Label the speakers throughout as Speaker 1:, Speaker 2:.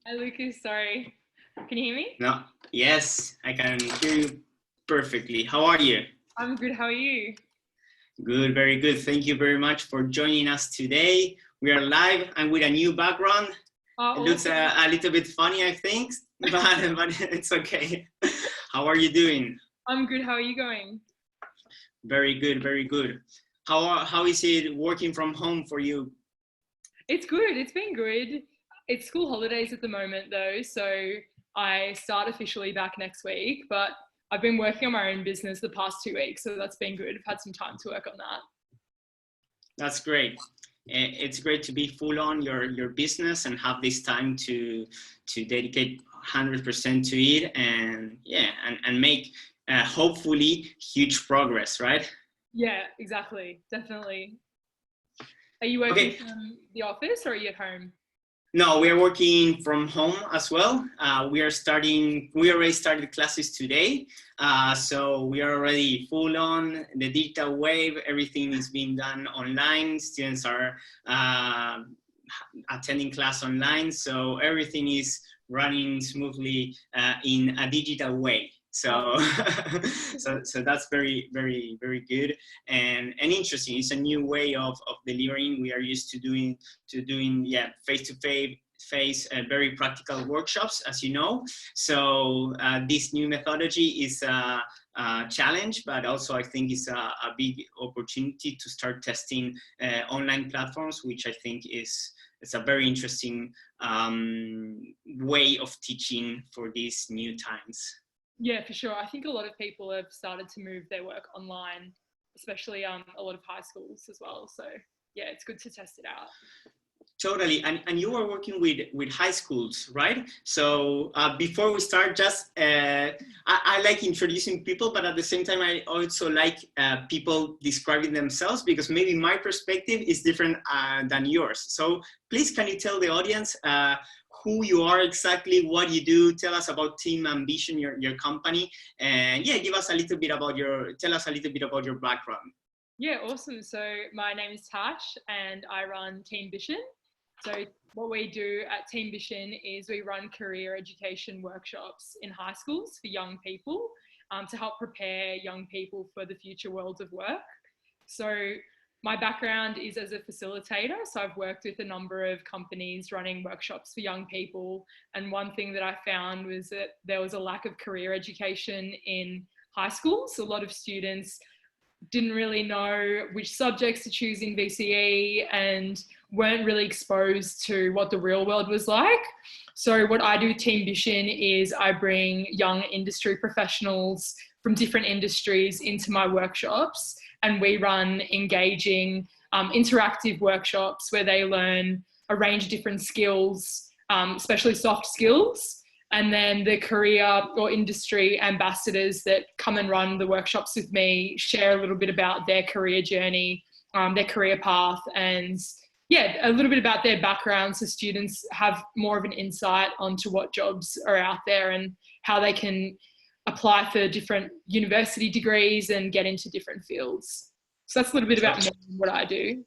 Speaker 1: Hi, Lucas. Sorry. Can you hear me?
Speaker 2: No, yes, I can hear you perfectly. How are you?
Speaker 1: I'm good. How are you?
Speaker 2: Good, very good. Thank you very much for joining us today. We are live and with a new background. It looks
Speaker 1: Awesome.
Speaker 2: a little bit funny, I think, but it's okay. How are you doing?
Speaker 1: I'm good. How are you going?
Speaker 2: Very good, very good. How is it working from home for you?
Speaker 1: It's good. It's been good. It's school holidays at the moment, though, so I start officially back next week, but I've been working on my own business the past 2 weeks, so that's been good. I've had some time to work on that.
Speaker 2: That's great. It's great to be full on your business and have this time to dedicate 100% to it and yeah and make hopefully huge progress, right?
Speaker 1: Yeah, exactly. Definitely. Are you working
Speaker 2: Okay.
Speaker 1: from the office or are you at home?
Speaker 2: No, we are working from home as well. We already started classes today. So we are already full on the digital wave. Everything is being done online. Students are attending class online. So everything is running smoothly in a digital way. So, so that's very, very, very good and interesting. It's a new way of delivering. We are used to doing yeah face very practical workshops, as you know. So this new methodology is a challenge, but also I think is a big opportunity to start testing online platforms, which I think is it's a very interesting way of teaching for these new times.
Speaker 1: Yeah, for sure. I think a lot of people have started to move their work online, especially a lot of high schools as well. So yeah, it's good to test it out.
Speaker 2: Totally, and you are working with high schools, right? So before we start, just I like introducing people, but at the same time, I also like people describing themselves because maybe my perspective is different than yours. So please, can you tell the audience who you are exactly, what you do? Tell us about Team Ambition, your company, and yeah, tell us a little bit about your background.
Speaker 1: Yeah, awesome. So my name is Tash and I run Team Vision. So what we do at Team Vision is we run career education workshops in high schools for young people to help prepare young people for the future world of work. So my background is as a facilitator. So I've worked with a number of companies running workshops for young people. And one thing that I found was that there was a lack of career education in high schools. So a lot of students didn't really know which subjects to choose in VCE and weren't really exposed to what the real world was like. So what I do with Team Vision is I bring young industry professionals from different industries into my workshops, and we run engaging interactive workshops where they learn a range of different skills, especially soft skills. And then the career or industry ambassadors that come and run the workshops with me share a little bit about their career journey, their career path, and yeah, a little bit about their background so students have more of an insight onto what jobs are out there and how they can apply for different university degrees and get into different fields. So that's a little bit about me and what I do.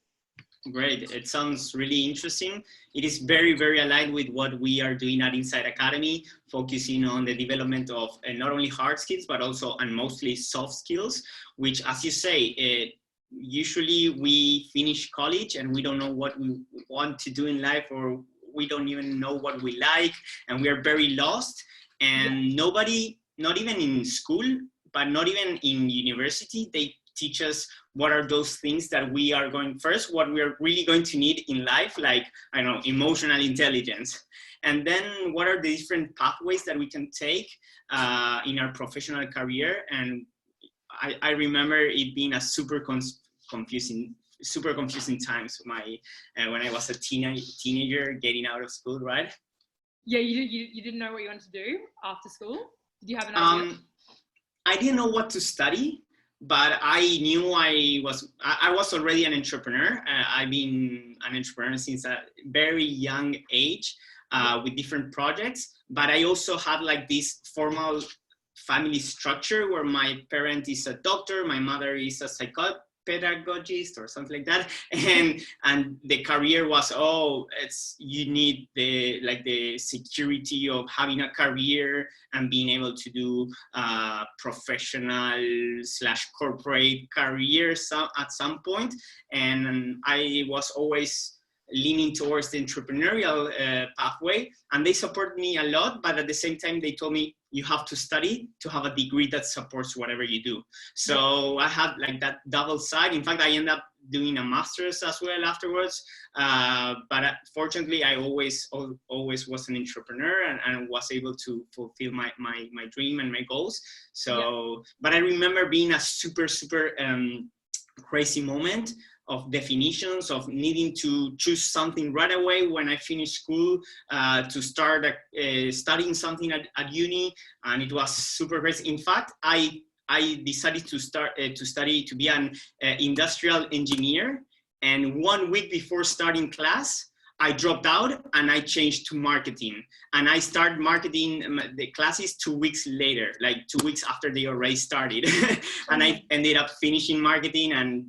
Speaker 2: Great. It sounds really interesting. It is very, very aligned with what we are doing at Inside Academy, focusing on the development of not only hard skills, but also and mostly soft skills, which, as you say, usually we finish college and we don't know what we want to do in life, or we don't even know what we like, and we are very lost. And nobody, not even in school, but not even in university, they teach us what are those things that we are what we are really going to need in life, like, I don't know, emotional intelligence. And then what are the different pathways that we can take in our professional career. And I remember it being a super confusing times when I was a teenager getting out of school, right?
Speaker 1: Yeah, you didn't know what you wanted to do after school? Did you have an idea?
Speaker 2: I didn't know what to study, but I knew I was already an entrepreneur. I've been an entrepreneur since a very young age with different projects, but I also had like this formal family structure where my parent is a doctor, my mother is a pedagogist or something like that, and the career was, you need the security of having a career and being able to do professional / corporate careers at some point. And I was always leaning towards the entrepreneurial pathway, and they supported me a lot, but at the same time they told me you have to study to have a degree that supports whatever you do. So I had like that double side. In fact, I ended up doing a master's as well afterwards, but fortunately I always was an entrepreneur and was able to fulfill my dream and my goals. So but I remember being a super crazy moment of definitions, of needing to choose something right away when I finished school, to start studying something at uni, and it was super crazy. In fact, I decided to start to study to be an industrial engineer, and 1 week before starting class, I dropped out and I changed to marketing, and I started marketing the classes 2 weeks later, like 2 weeks after they already started. And I ended up finishing marketing, and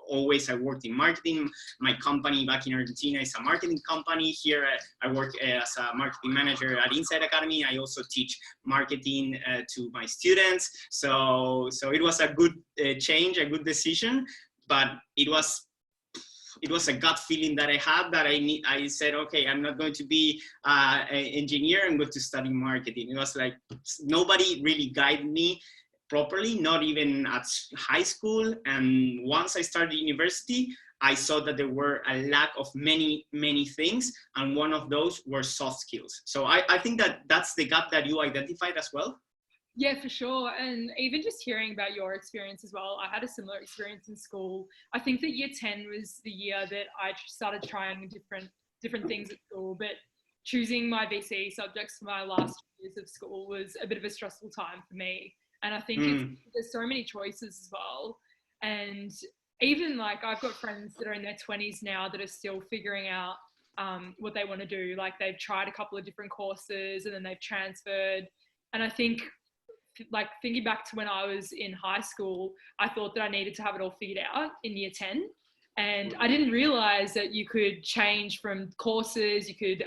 Speaker 2: always I worked in marketing. My company back in Argentina is a marketing company. Here I work as a marketing manager at Inside Academy. I also teach marketing to my students. So it was a good change, a good decision, but it was a gut feeling that I had that I said, okay, I'm not going to be an engineer, I'm going to study marketing. It was like nobody really guided me properly, not even at high school. And once I started university, I saw that there were a lack of many things, and one of those were soft skills. So I think that's the gap that you identified as well.
Speaker 1: Yeah, for sure. And even just hearing about your experience as well, I had a similar experience in school. I think that year 10 was the year that I started trying different things at school, but choosing my VCE subjects for my last years of school was a bit of a stressful time for me. And I think there's so many choices as well. And even like I've got friends that are in their 20s now that are still figuring out what they want to do. Like they've tried a couple of different courses and then they've transferred. And I think like thinking back to when I was in high school, I thought that I needed to have it all figured out in year 10. And I didn't realize that you could change from courses, you could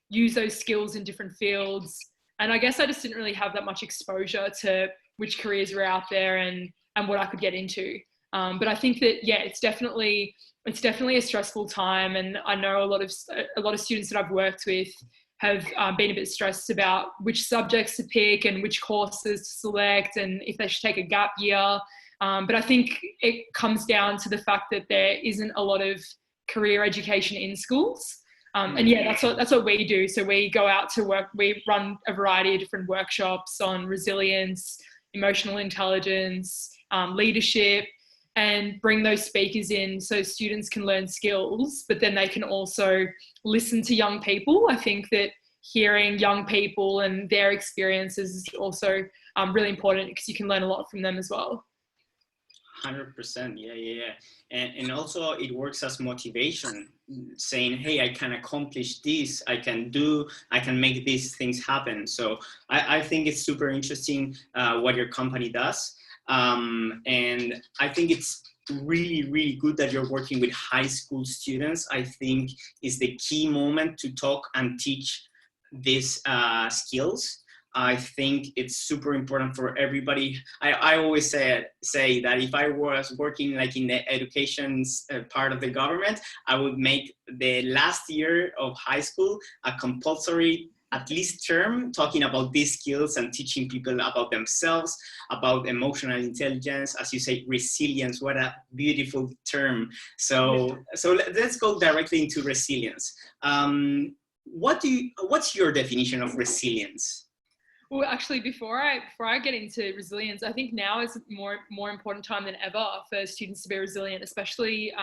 Speaker 1: use those skills in different fields. And I guess I just didn't really have that much exposure to which careers were out there and what I could get into. But I think that, yeah, it's definitely a stressful time. And I know a lot of students that I've worked with have been a bit stressed about which subjects to pick and which courses to select and if they should take a gap year. But I think it comes down to the fact that there isn't a lot of career education in schools. And yeah, that's what we do. So we go out to work, we run a variety of different workshops on resilience, emotional intelligence, leadership, and bring those speakers in so students can learn skills, but then they can also listen to young people. I think that hearing young people and their experiences is also really important because you can learn a lot from them as well.
Speaker 2: 100%, yeah. And also it works as motivation, saying, hey, I can accomplish this, I can make these things happen. So I think it's super interesting what your company does. And I think it's really good that you're working with high school students. I think is the key moment to talk and teach these skills. I think it's super important for everybody. I always say that if I was working like in the education part of the government, I would make the last year of high school a compulsory at least term talking about these skills and teaching people about themselves, about emotional intelligence, as you say, resilience. What a beautiful term. So let's go directly into resilience. What's your definition of resilience?
Speaker 1: Well, actually, before I get into resilience, I think now is more important time than ever for students to be resilient, especially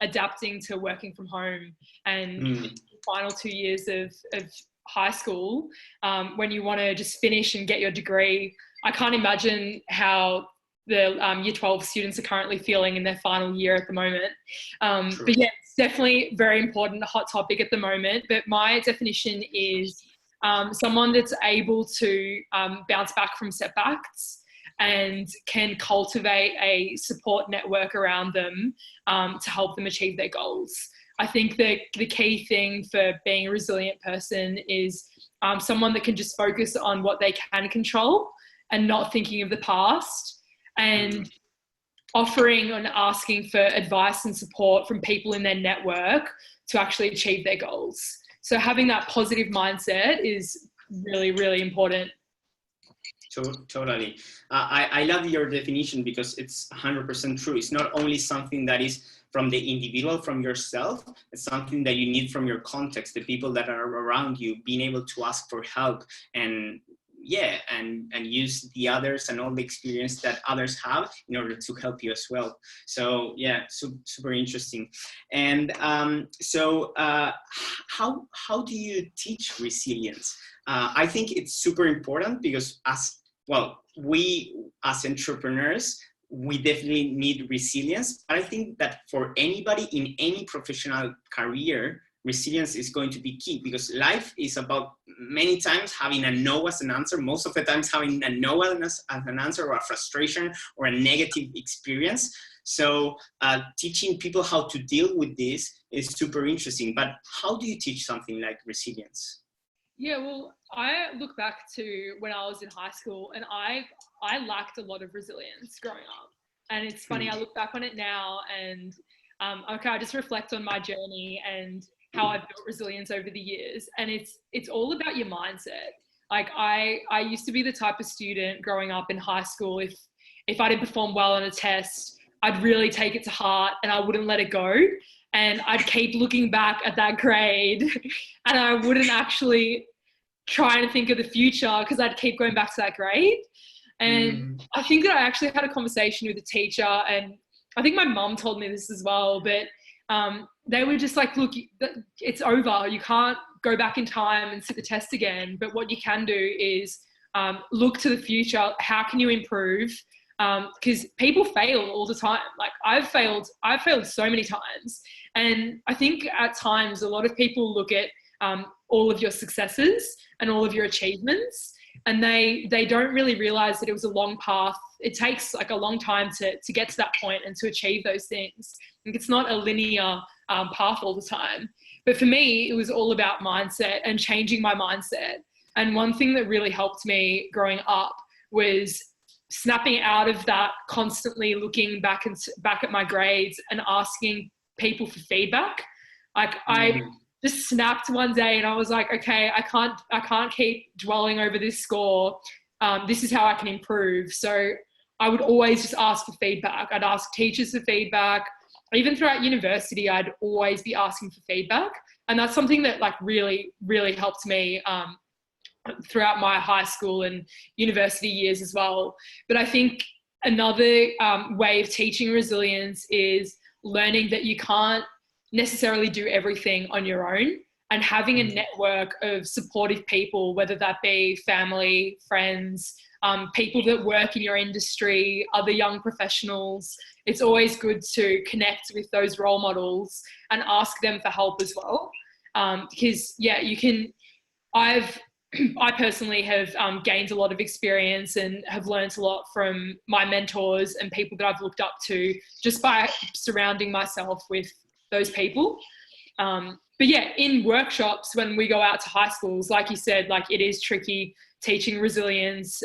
Speaker 1: adapting to working from home and the final 2 years of high school, when you want to just finish and get your degree. I can't imagine how the year 12 students are currently feeling in their final year at the moment. But yeah, it's definitely very important, a hot topic at the moment. But my definition is someone that's able to bounce back from setbacks and can cultivate a support network around them to help them achieve their goals. I think that the key thing for being a resilient person is someone that can just focus on what they can control and not thinking of the past, and offering and asking for advice and support from people in their network to actually achieve their goals. So having that positive mindset is really, really important.
Speaker 2: Totally. I love your definition because it's 100% true. It's not only something that is from the individual, from yourself, it's something that you need from your context, the people that are around you, being able to ask for help and use the others and all the experience that others have in order to help you as well. So yeah, super interesting. And how do you teach resilience? I think it's super important because we as entrepreneurs, we definitely need resilience. But I think that for anybody in any professional career, resilience is going to be key, because life is about many times having a no as an answer, most of the times having a no as an answer, or a frustration or a negative experience. So teaching people how to deal with this is super interesting. But how do you teach something like resilience?
Speaker 1: Yeah, well, I look back to when I was in high school, and I lacked a lot of resilience growing up. And it's funny, I look back on it now, and I just reflect on my journey and how I've built resilience over the years. And it's all about your mindset. Like I used to be the type of student growing up in high school, if I didn't perform well on a test, I'd really take it to heart and I wouldn't let it go. And I'd keep looking back at that grade and I wouldn't actually try to think of the future because I'd keep going back to that grade. And I think that I actually had a conversation with a teacher, and I think my mum told me this as well, but they were just like, look, it's over. You can't go back in time and sit the test again. But what you can do is look to the future. How can you improve? Because people fail all the time. Like I've failed so many times. And I think at times a lot of people look at all of your successes and all of your achievements, and they don't really realize that it was a long path. It takes like a long time to get to that point and to achieve those things. Like it's not a linear path all the time. But for me, it was all about mindset and changing my mindset. And one thing that really helped me growing up was snapping out of that, constantly looking back at my grades and asking people for feedback. Like I just snapped one day and I was like, okay, I can't keep dwelling over this score. This is how I can improve. So I would always just ask for feedback. I'd ask teachers for feedback. Even throughout university, I'd always be asking for feedback. And that's something that like really, really helped me throughout my high school and university years as well. But I think another way of teaching resilience is learning that you can't necessarily do everything on your own, and having a network of supportive people, whether that be family, friends, people that work in your industry, other young professionals. It's always good to connect with those role models and ask them for help as well. Because yeah, you can, I personally have gained a lot of experience and have learned a lot from my mentors and people that I've looked up to just by surrounding myself with those people. But yeah, in workshops, when we go out to high schools, like you said, like it is tricky teaching resilience.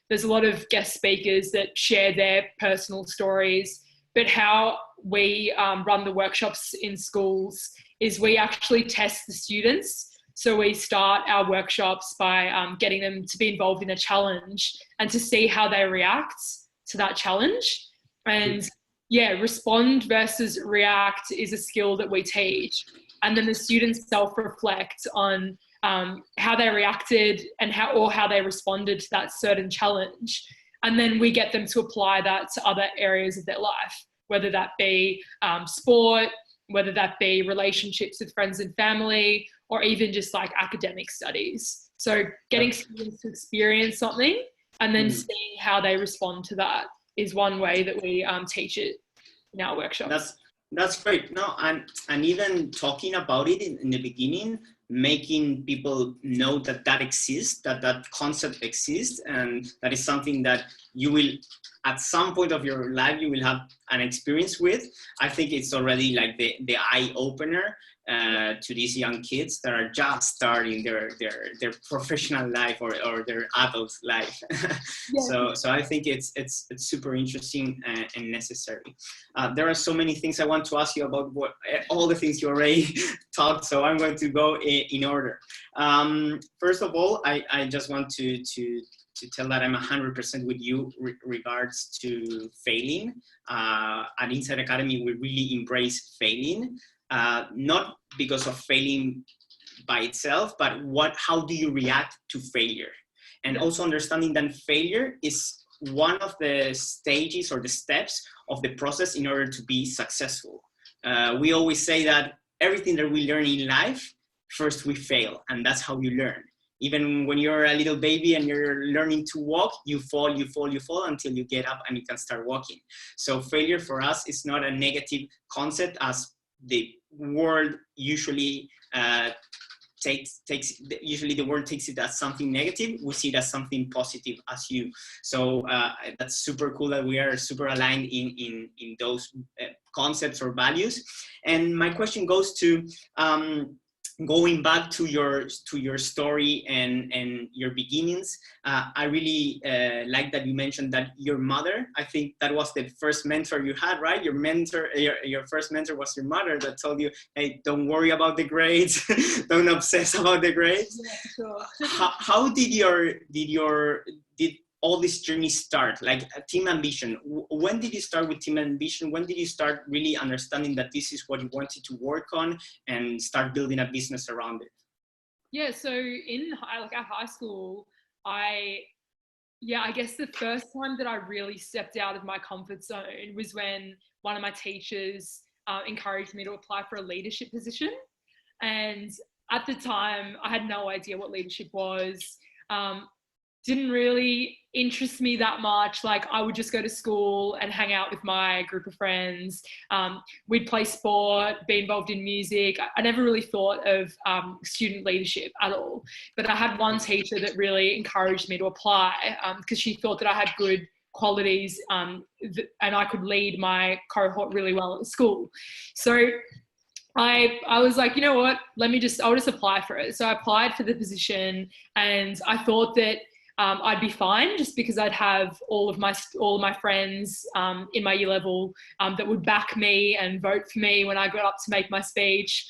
Speaker 1: There's a lot of guest speakers that share their personal stories, but how we run the workshops in schools is we actually test the students. So we start our workshops by getting them to be involved in a challenge and to see how they react to that challenge. And yeah, respond versus react is a skill that we teach. And then the students self-reflect on how they reacted and how they responded to that certain challenge. And then we get them to apply that to other areas of their life, whether that be sport, whether that be relationships with friends and family, or even just like academic studies. So getting students to experience something and then seeing how they respond to that is one way that we teach it in our workshops.
Speaker 2: That's great. No, and even talking about it in the beginning, making people know that that exists, that concept exists, and that is something that you will, at some point of your life, you will have an experience with. I think it's already like the eye opener to these young kids that are just starting their professional life or their adult life.
Speaker 1: Yeah.
Speaker 2: So I think it's super interesting and necessary. There are so many things I want to ask you about, all the things you already talked, so I'm going to go in order. First of all, I just want to tell that I'm 100% with you regards to failing. At Inside Academy, we really embrace failing, not because of failing by itself, but how do you react to failure? And also understanding that failure is one of the stages or the steps of the process in order to be successful. We always say that everything that we learn in life, first we fail, and that's how you learn. Even when you're a little baby and you're learning to walk, you fall until you get up and you can start walking. So failure for us is not a negative concept as the world usually usually the world takes it as something negative. We see it as something positive as you. So that's super cool that we are super aligned in those concepts or values. And my question goes to going back to your story and your beginnings. I really like that you mentioned that your mother, I think that was the first mentor you had, right? Your first mentor was your mother that told you, hey, don't worry about the grades, don't obsess about the grades.
Speaker 1: Yeah, sure.
Speaker 2: How did all this journey start? Like Team Ambition, when did you start with Team Ambition? When did you start really understanding that this is what you wanted to work on and start building a business around it?
Speaker 1: Yeah, so at high school, I guess the first time that I really stepped out of my comfort zone was when one of my teachers encouraged me to apply for a leadership position. And at the time, I had no idea what leadership was. Didn't really interest me that much. Like, I would just go to school and hang out with my group of friends. We'd play sport, be involved in music. I never really thought of student leadership at all. But I had one teacher that really encouraged me to apply because she thought that I had good qualities and I could lead my cohort really well at school. So I was like, you know what, I'll just apply for it. So I applied for the position, and I thought that I'd be fine just because I'd have all of my friends in my year level that would back me and vote for me when I got up to make my speech.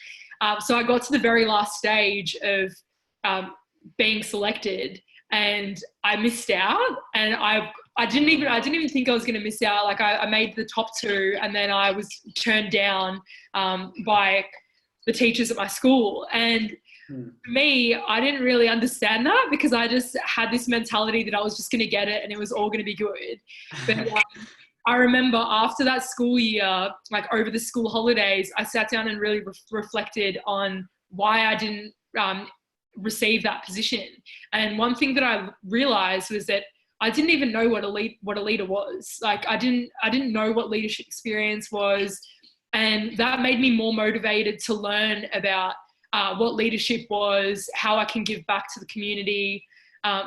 Speaker 1: So I got to the very last stage of being selected, and I missed out. And I didn't even think I was going to miss out. Like, I made the top 2, and then I was turned down by the teachers at my school. And for me, I didn't really understand that because I just had this mentality that I was just going to get it and it was all going to be good. But I remember after that school year, like over the school holidays, I sat down and really reflected on why I didn't receive that position. And one thing that I realized was that I didn't even know what a leader was. Like, I didn't know what leadership experience was. And that made me more motivated to learn about what leadership was, how I can give back to the community.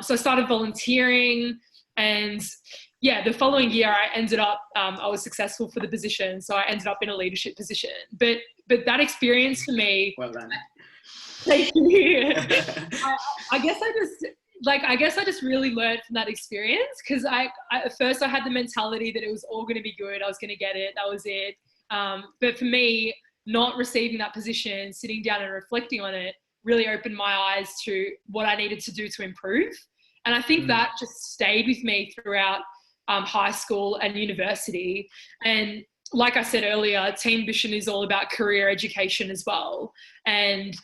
Speaker 1: So I started volunteering, and the following year I ended up, I was successful for the position. So I ended up in a leadership position. But that experience for me,
Speaker 2: well done.
Speaker 1: Thank you. I guess I just really learned from that experience, because at first I had the mentality that it was all going to be good. I was going to get it. That was it. But for me, not receiving that position, sitting down and reflecting on it, really opened my eyes to what I needed to do to improve. And I think that just stayed with me throughout high school and university. And like I said earlier, Team Ambition is all about career education as well. And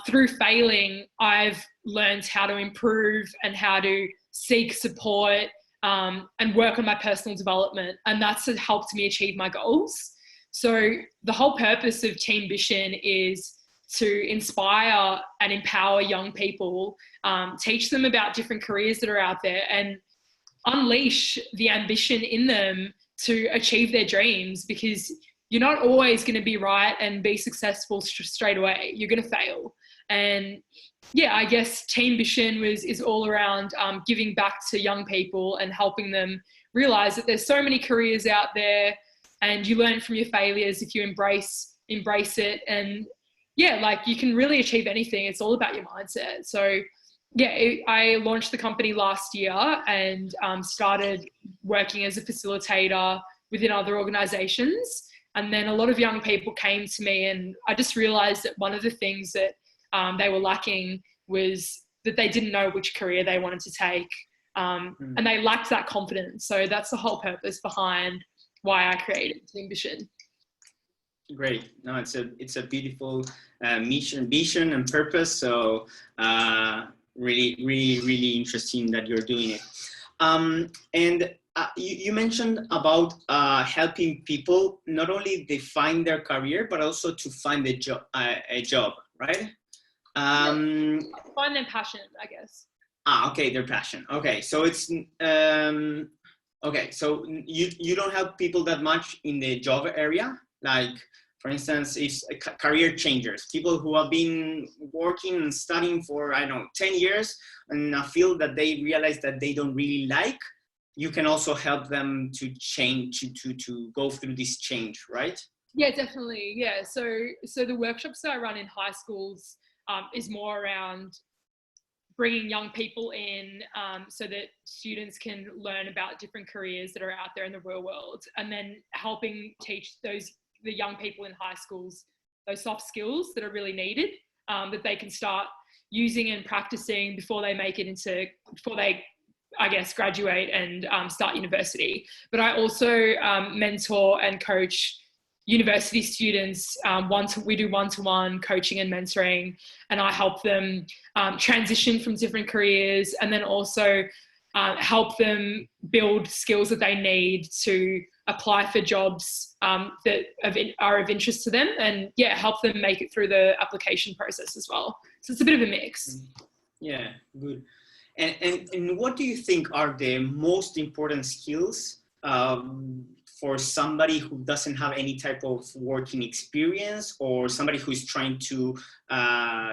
Speaker 1: through failing, I've learned how to improve and how to seek support and work on my personal development. And that's helped me achieve my goals. So the whole purpose of Team Ambition is to inspire and empower young people, teach them about different careers that are out there, and unleash the ambition in them to achieve their dreams. Because you're not always going to be right and be successful straight away. You're going to fail. And yeah, I guess Team Vision is all around giving back to young people and helping them realize that there's so many careers out there, and you learn from your failures if you embrace it. And yeah, like you can really achieve anything. It's all about your mindset. So yeah, I launched the company last year and started working as a facilitator within other organizations. And then a lot of young people came to me, and I just realized that one of the things that they were lacking was that they didn't know which career they wanted to take. And they lacked that confidence. So that's the whole purpose behind why I created Team Vision.
Speaker 2: Great. No, it's a beautiful mission, vision, and purpose. So really interesting that you're doing it. And you mentioned about helping people not only define their career, but also to find a job, right?
Speaker 1: Find their passion, I guess.
Speaker 2: Okay, their passion. Okay, so it's okay. So you don't help people that much in the job area, like for instance, if career changers, people who have been working and studying for, I don't know, 10 years in a field that they realize that they don't really like, you can also help them to change, to go through this change, right?
Speaker 1: Yeah, definitely. Yeah. So the workshops that I run in high schools is more around bringing young people in so that students can learn about different careers that are out there in the real world, and then helping teach the young people in high schools those soft skills that are really needed, that they can start using and practicing before they I guess graduate and start university. But I also mentor and coach university students. We do one-to-one coaching and mentoring, and I help them transition from different careers, and then also help them build skills that they need to apply for jobs that are of interest to them, and yeah, help them make it through the application process as well. So it's a bit of a mix.
Speaker 2: Yeah, good. And what do you think are the most important skills for somebody who doesn't have any type of working experience, or somebody who's trying to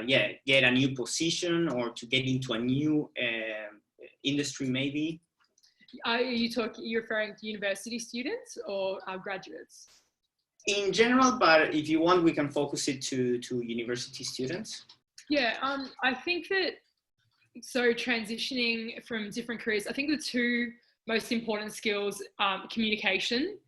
Speaker 2: get a new position or to get into a new industry maybe?
Speaker 1: You're referring to university students or graduates?
Speaker 2: In general, but if you want, we can focus it to university students. Yeah,
Speaker 1: I think that, so transitioning from different careers, I think the two most important skills are communication,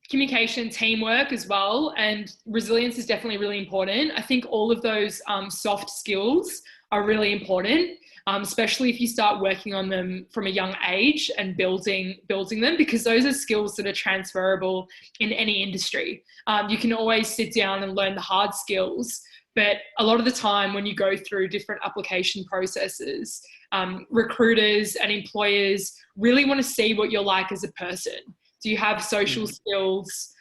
Speaker 1: teamwork as well, and resilience is definitely really important. I think all of those soft skills are really important, especially if you start working on them from a young age and building them, because those are skills that are transferable in any industry. You can always sit down and learn the hard skills, but a lot of the time when you go through different application processes, recruiters and employers really want to see what you're like as a person. Do you have social skills?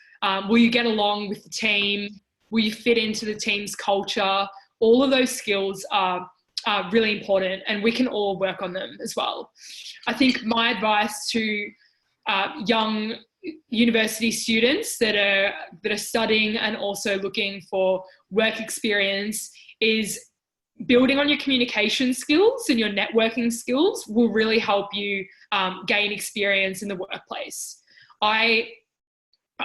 Speaker 1: Will you get along with the team? Will you fit into the team's culture? All of those skills are really important, and we can all work on them as well. I think my advice to young university students that are studying and also looking for work experience is building on your communication skills and your networking skills will really help you gain experience in the workplace. I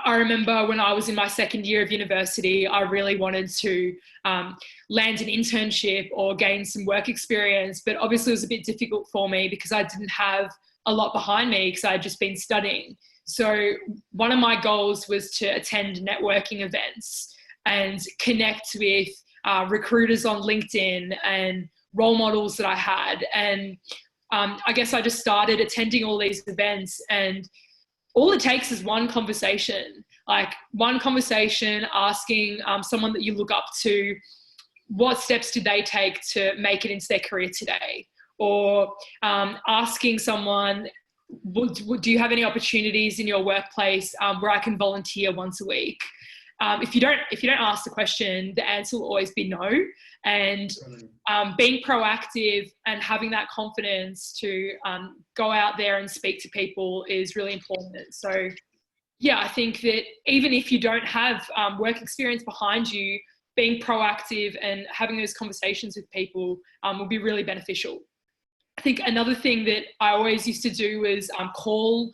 Speaker 1: remember when I was in my second year of university, I really wanted to land an internship or gain some work experience, but obviously it was a bit difficult for me because I didn't have a lot behind me because I had just been studying. So one of my goals was to attend networking events and connect with recruiters on LinkedIn and role models that I had. And I guess I just started attending all these events, and all it takes is one conversation, asking someone that you look up to, what steps did they take to make it into their career today? Or asking someone, do you have any opportunities in your workplace where I can volunteer once a week? If you don't ask the question, the answer will always be no. And being proactive and having that confidence to go out there and speak to people is really important. So yeah, I think that even if you don't have work experience behind you, being proactive and having those conversations with people will be really beneficial. I think another thing that I always used to do was call,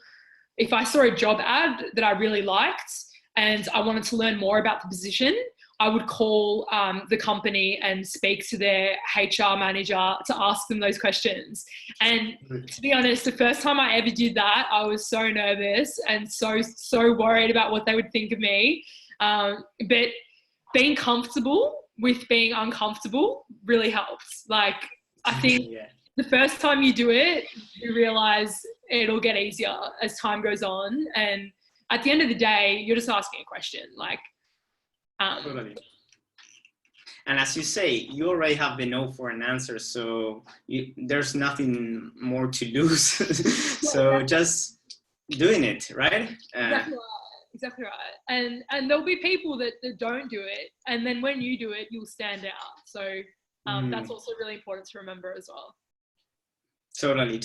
Speaker 1: if I saw a job ad that I really liked and I wanted to learn more about the position, I would call the company and speak to their HR manager to ask them those questions. And to be honest, the first time I ever did that, I was so nervous and so worried about what they would think of me. But being comfortable with being uncomfortable really helps. Like, I think the first time you do it, you realize it'll get easier as time goes on. And at the end of the day, you're just asking a question. Like,
Speaker 2: totally. And as you say, you already have the no for an answer, so there's nothing more to lose. So just doing it, right?
Speaker 1: Exactly right. And there'll be people that don't do it, and then when you do it, you'll stand out. So that's also really important to remember as well.
Speaker 2: Totally.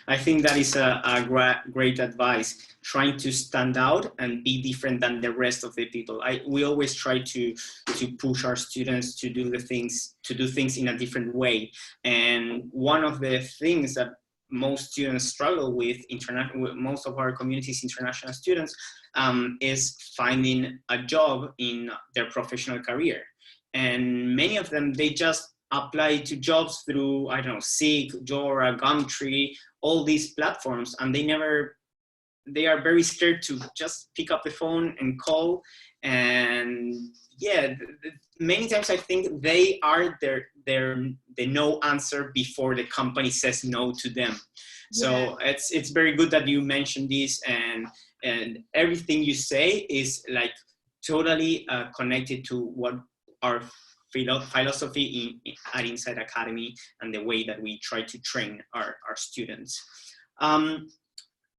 Speaker 2: I think that is a great advice, trying to stand out and be different than the rest of the people. We always try to push our students to do things in a different way. And one of the things that most students struggle with, most of our community's international students, is finding a job in their professional career. And many of them, they just apply to jobs through, I don't know, Seek, Jora, Gumtree, all these platforms, and they are very scared to just pick up the phone and call. And yeah, many times I think they are the no answer before the company says no to them. So it's very good that you mentioned this, and everything you say is like totally connected to what our philosophy at Inside Academy and the way that we try to train our students.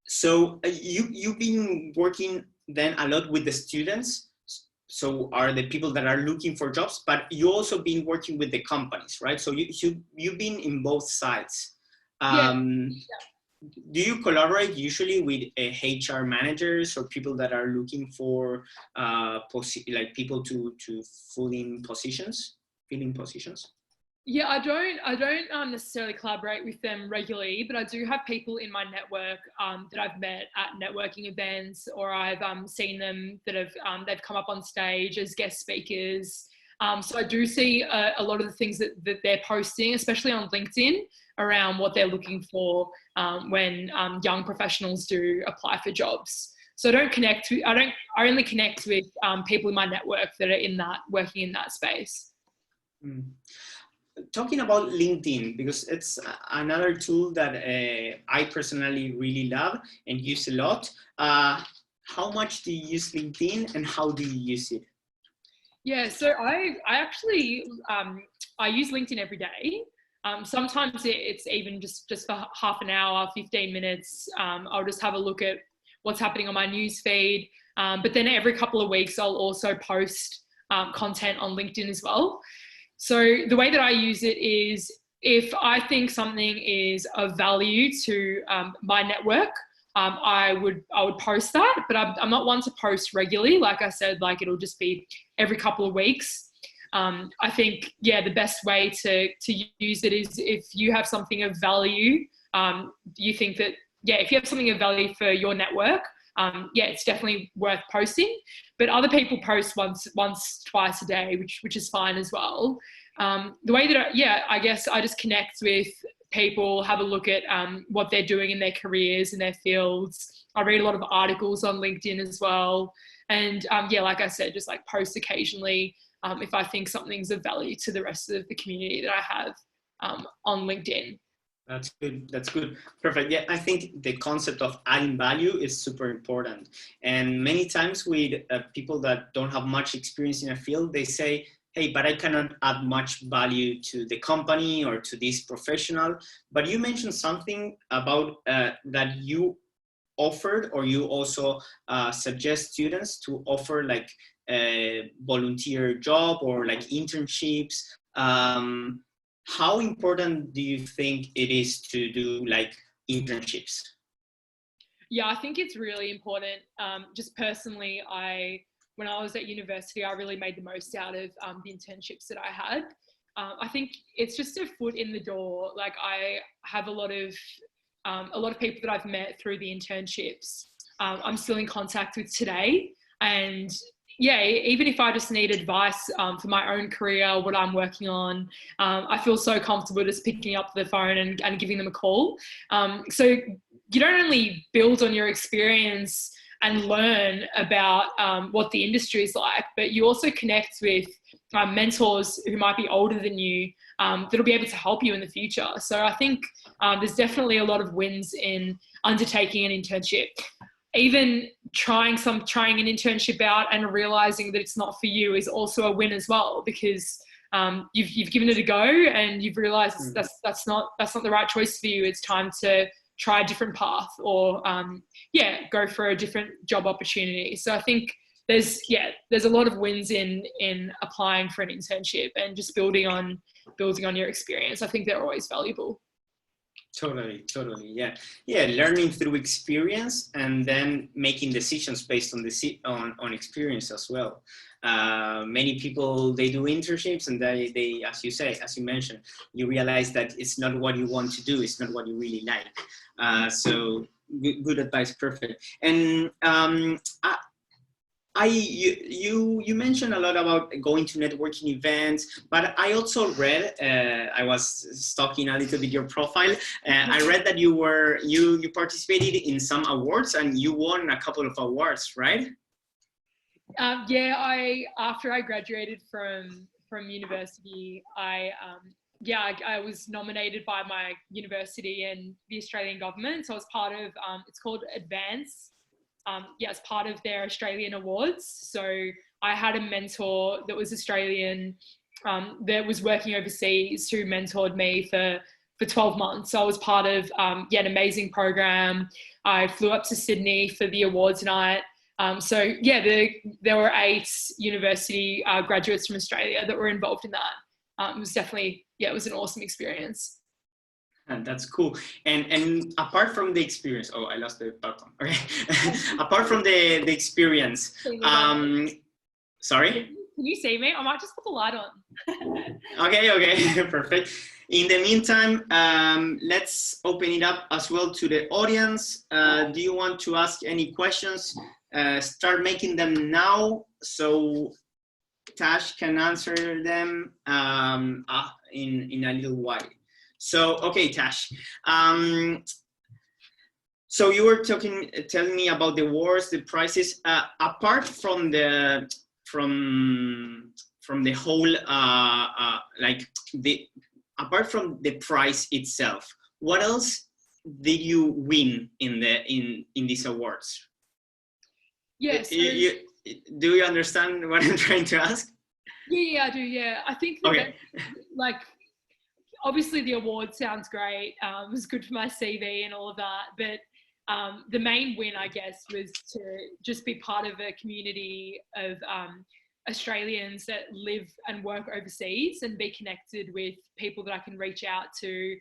Speaker 2: So you've been working then a lot with the students, so are the people that are looking for jobs, but you also been working with the companies, right? So you've been in both sides. Do you collaborate usually with HR managers or people that are looking for like people to fill in positions?
Speaker 1: Yeah, I don't necessarily collaborate with them regularly, but I do have people in my network that I've met at networking events, or I've seen them that have they've come up on stage as guest speakers. So I do see a lot of the things that they're posting, especially on LinkedIn, around what they're looking for when young professionals do apply for jobs. So I only connect with people in my network that are working in that space.
Speaker 2: Talking about LinkedIn, because it's another tool that I personally really love and use a lot. How much do you use LinkedIn, and how do you use it?
Speaker 1: Yeah, so I actually I use LinkedIn every day. Sometimes it's even just for half an hour, 15 minutes. I'll just have a look at what's happening on my news feed. But then every couple of weeks, I'll also post content on LinkedIn as well. So the way that I use it is, if I think something is of value to my network, I would post that, but I'm not one to post regularly. Like I said, like it'll just be every couple of weeks. I think, the best way to use it is if you have something of value, you think that, if you have something of value for your network, it's definitely worth posting. But other people post once, twice a day, which is fine as well. The way that I guess I just connect with people, have a look at what they're doing in their careers and their fields. I read a lot of articles on LinkedIn as well. And like I said, just like post occasionally if I think something's of value to the rest of the community that I have on LinkedIn.
Speaker 2: That's good. Perfect. Yeah, I think the concept of adding value is super important. And many times with people that don't have much experience in a field, they say, hey, but I cannot add much value to the company or to this professional. But you mentioned something about that you offered, or you also suggest students to offer like a volunteer job or like internships. How important do you think it is to do like internships?
Speaker 1: Yeah, I think it's really important. Just personally, when I was at university, I really made the most out of the internships that I had. I think it's just a foot in the door. Like, I have a lot of people that I've met through the internships. I'm still in contact with today, and yeah, even if I just need advice for my own career, what I'm working on, I feel so comfortable just picking up the phone and giving them a call. So you don't only build on your experience and learn about what the industry is like, but you also connect with mentors who might be older than you, that'll be able to help you in the future. So I think there's definitely a lot of wins in undertaking an internship. Even trying an internship out and realizing that it's not for you is also a win as well, because you've given it a go and you've realized that's not the right choice for you. It's time to try a different path, or go for a different job opportunity. So I think there's a lot of wins in applying for an internship and just building on your experience. I think they're always valuable.
Speaker 2: Totally. Yeah. Learning through experience and then making decisions based on experience as well. Many people, they do internships and they, as you mentioned, you realize that it's not what you want to do. It's not what you really like. So good advice. Perfect. And you mentioned a lot about going to networking events, but I also read, I was stalking a little bit your profile, I read that you participated in some awards and you won a couple of awards, right?
Speaker 1: After I graduated from university, I was nominated by my university and the Australian government. So I was part of, it's called Advance. As part of their Australian awards. So I had a mentor that was Australian, that was working overseas, who mentored me for 12 months. So I was part of an amazing program. I flew up to Sydney for the awards night. There were 8 university graduates from Australia that were involved in that. It was definitely, it was an awesome experience.
Speaker 2: And that's cool. And apart from the experience, oh, I lost the button. Okay. Apart from the experience, sorry?
Speaker 1: Can you see me? I might just put the light on.
Speaker 2: Okay, perfect. In the meantime, let's open it up as well to the audience. Do you want to ask any questions? Start making them now so Tash can answer them in a little while. So, okay, Tash. So you were telling me about the awards, the prizes. Apart from the whole, apart from the prize itself, what else did you win in these awards?
Speaker 1: Yes.
Speaker 2: Do you understand what I'm trying to ask?
Speaker 1: Yeah, I do. Yeah, I think that,
Speaker 2: okay.
Speaker 1: Obviously the award sounds great. It was good for my CV and all of that. But the main win, I guess, was to just be part of a community of Australians that live and work overseas, and be connected with people that I can reach out to,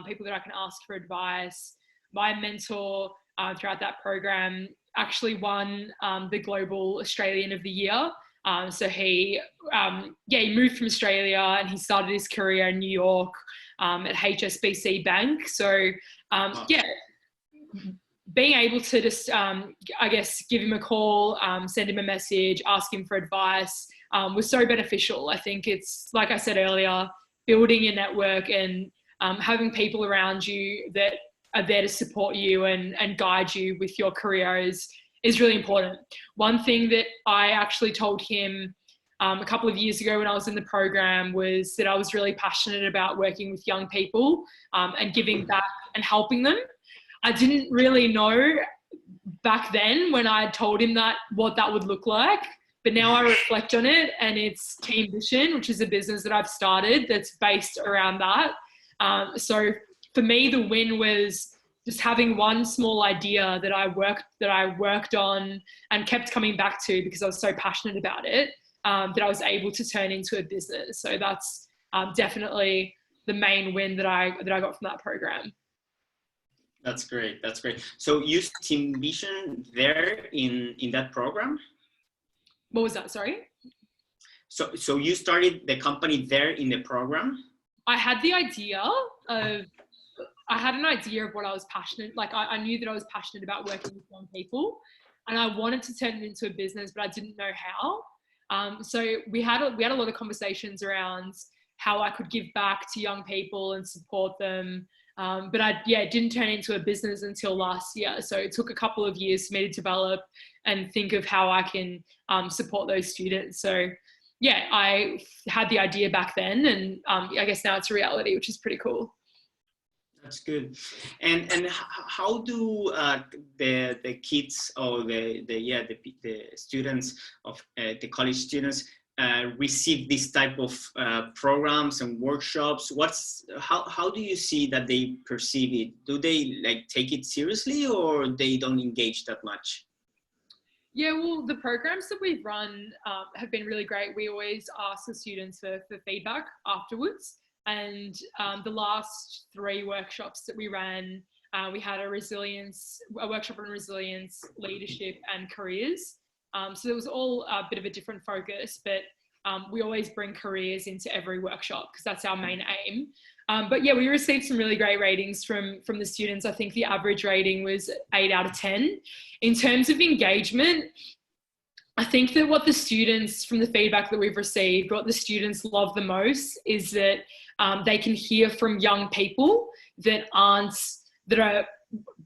Speaker 1: people that I can ask for advice. My mentor throughout that program actually won the Global Australian of the Year. So he moved from Australia and he started his career in New York at HSBC Bank. So being able to just, give him a call, send him a message, ask him for advice was so beneficial. I think it's, like I said earlier, building your network and having people around you that are there to support you and guide you with your career is really important. One thing that I actually told him a couple of years ago when I was in the program was that I was really passionate about working with young people and giving back and helping them. I didn't really know back then when I told him that what that would look like, but now I reflect on it, and it's Team Vision, which is a business that I've started that's based around that. So for me, the win was just having one small idea that I worked on and kept coming back to because I was so passionate about it, that I was able to turn into a business. So that's definitely the main win that I got from that program.
Speaker 2: That's great. That's great. So you use Team Vision there in that program?
Speaker 1: What was that? Sorry.
Speaker 2: So you started the company there in the program?
Speaker 1: I had the idea of, I had an idea of what I was passionate, like I knew that I was passionate about working with young people and I wanted to turn it into a business, but I didn't know how. So we had a lot of conversations around how I could give back to young people and support them. But it didn't turn into a business until last year. So it took a couple of years for me to develop and think of how I can support those students. So yeah, I had the idea back then, and I guess now it's a reality, which is pretty cool.
Speaker 2: That's good. And how do the kids or the students of the college students receive this type of programs and workshops? How do you see that they perceive it? Do they like take it seriously, or they don't engage that much?
Speaker 1: Yeah, well, the programs that we've run have been really great. We always ask the students for feedback afterwards. And the last 3 workshops that we ran, we had a workshop on resilience, leadership, and careers. So it was all a bit of a different focus, but we always bring careers into every workshop because that's our main aim. But yeah, we received some really great ratings from the students. I think the average rating was 8 out of 10. In terms of engagement, I think that what the students, from the feedback that we've received, what the students love the most is that they can hear from young people that are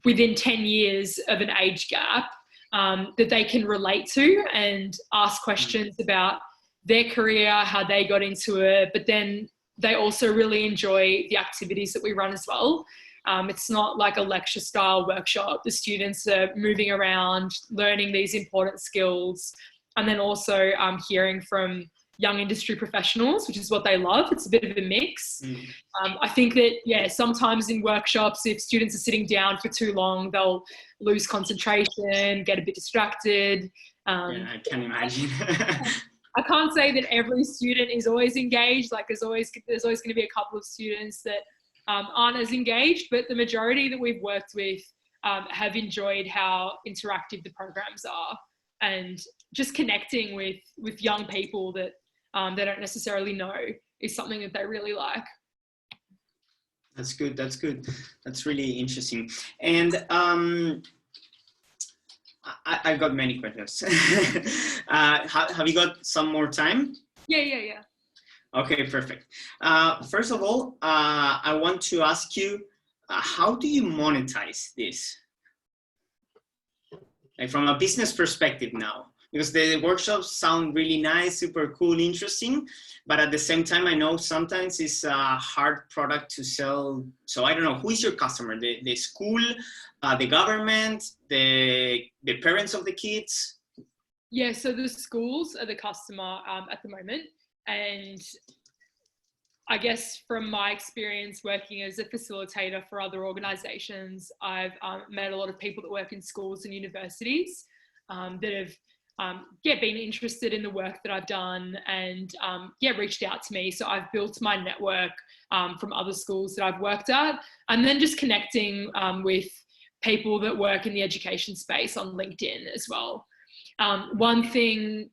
Speaker 1: within 10 years of an age gap, that they can relate to and ask questions about their career, how they got into it, but then they also really enjoy the activities that we run as well. It's not like a lecture style workshop. The students are moving around, learning these important skills, and then also hearing from young industry professionals, which is what they love. It's a bit of a mix. I think that, sometimes in workshops, if students are sitting down for too long, they'll lose concentration, get a bit distracted.
Speaker 2: I can imagine.
Speaker 1: I can't say that every student is always engaged. Like there's always going to be a couple of students that aren't as engaged, but the majority that we've worked with have enjoyed how interactive the programs are, and just connecting with young people that they don't necessarily know is something that they really like.
Speaker 2: That's good. That's good. That's really interesting. And I've got many questions. Have you got some more time?
Speaker 1: Yeah.
Speaker 2: Okay, perfect. First of all, I want to ask you, how do you monetize this? Like from a business perspective now, because the workshops sound really nice, super cool, interesting, but at the same time, I know sometimes it's a hard product to sell. So I don't know, who is your customer? The school, the government, the parents of the kids?
Speaker 1: Yeah, so the schools are the customer at the moment. And I guess from my experience working as a facilitator for other organisations, I've met a lot of people that work in schools and universities that have been interested in the work that I've done and reached out to me. So I've built my network from other schools that I've worked at, and then just connecting with people that work in the education space on LinkedIn as well. One thing